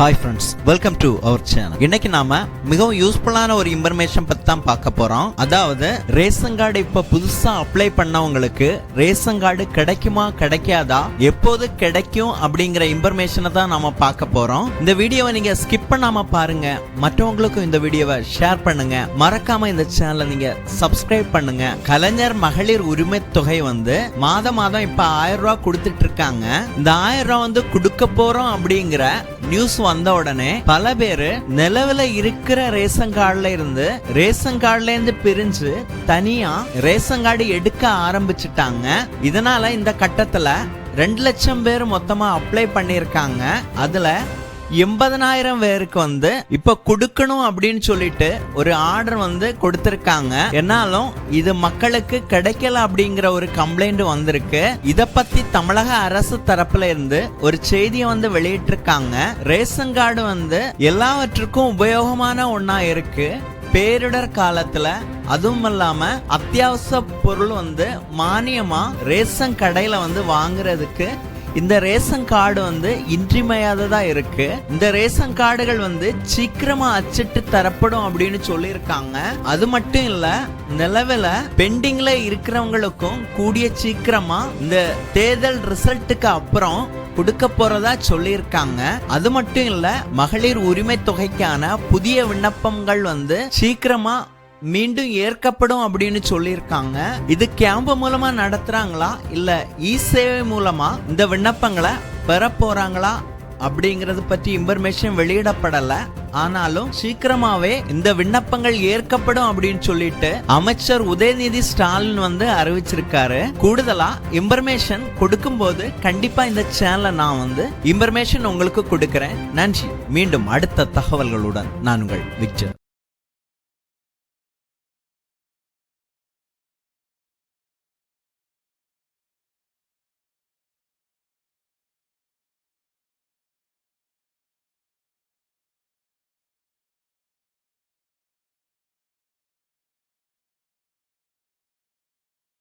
Hi friends, welcome to our channel. இன்னைக்கு நாம மிகவும் யூஸ்ஃபுல்லான ஒரு இன்ஃபர்மேஷன் பத்தி தான் பார்க்க போறோம். அதாவது ரேஷன் கார்டு இப்ப புதுசா அப்ளை பண்ணவங்களுக்கு ரேஷன் கார்டு கிடைக்குமா கிடைக்காதா, எப்போது கிடைக்கும் அப்படிங்கிற இன்ஃபர்மேஷனை தான் நாம பார்க்க போறோம். இந்த வீடியோவை நீங்க ஸ்கிப் பண்ணாம பாருங்க, மற்றவங்களுக்கும் இந்த வீடியோவை ஷேர் பண்ணுங்க, மறக்காம இந்த சேனலை நீங்க சப்ஸ்கிரைப் பண்ணுங்க. கலைஞர் மகளிர் உரிமை தொகை மாதம் இப்ப 1000 ரூபாய் கொடுத்துட்டு இருக்காங்க. இந்த 1000 ரூபாய் கொடுக்க போறோம் அப்படிங்கிற நியூஸ் வந்த உடனே பல பேரு நிலவுல இருக்கிற ரேஷன் கார்டுல இருந்து பிரிஞ்சு தனியா ரேஷன் கார்டு எடுக்க ஆரம்பிச்சுட்டாங்க. இதனால இந்த கட்டத்துல 2 லட்சம் பேர் மொத்தமா அப்ளை பண்ணிருக்காங்க. அதுல 80,000 பேருக்கு இப்ப கொடுக்கணும் அப்படின்னு சொல்லிட்டு ஒரு ஆர்டர் கொடுத்திருக்காங்க. என்னாலும் இது மக்களுக்கு கிடைக்கல அப்படிங்கிற ஒரு கம்ப்ளைண்ட் வந்திருக்கு. இத பத்தி தமிழக அரசு தரப்புல இருந்து ஒரு செய்தியை வெளியிட்டு இருக்காங்க. ரேஷன் கார்டு எல்லாவற்றுக்கும் உபயோகமான ஒன்னா இருக்கு. பேரிடர் காலத்துல அதுவும் இல்லாம அத்தியாவசிய பொருள் மானியமா ரேஷன் கடையில வாங்குறதுக்கு இந்த ரேஷன் கார்டு இன்றியமையாததா இருக்கு. இந்த ரேஷன் கார்டுகள் சீக்கிரமா அச்சிட்டு தரப்படும் அப்படின்னு சொல்லியிருக்காங்க. அது மட்டும் இல்ல, நிலவுல பெண்டிங்ல இருக்கிறவங்களுக்கும் கூடிய சீக்கிரமா இந்த தேர்தல் ரிசல்ட்டுக்கு அப்புறம் கொடுக்க போறதா சொல்லியிருக்காங்க. அது மட்டும் இல்ல, மகளிர் உரிமை தொகைக்கான புதிய விண்ணப்பங்கள் சீக்கிரமா மீண்டும் ஏற்கப்படும் அப்படின்னு சொல்லியிருக்காங்க. இது கேம்ப் மூலமா நடத்துறாங்களா இல்ல இ சேவை மூலமா இந்த விண்ணப்பங்களை பெற போறாங்களா அப்படிங்கறது பற்றி இன்ஃபர்மேஷன் வெளியிடப்படல. ஆனாலும் சீக்கிரமாவே இந்த விண்ணப்பங்கள் ஏற்கப்படும் அப்படின்னு சொல்லிட்டு அமைச்சர் உதயநிதி ஸ்டாலின் அறிவிச்சிருக்காரு. கூடுதலா இன்ஃபர்மேஷன் கொடுக்கும் போது கண்டிப்பா இந்த சேனலை நான் இன்ஃபர்மேஷன் உங்களுக்கு கொடுக்கிறேன். நன்றி. மீண்டும் அடுத்த தகவல்களுடன் நான் உங்கள் விக்டர்.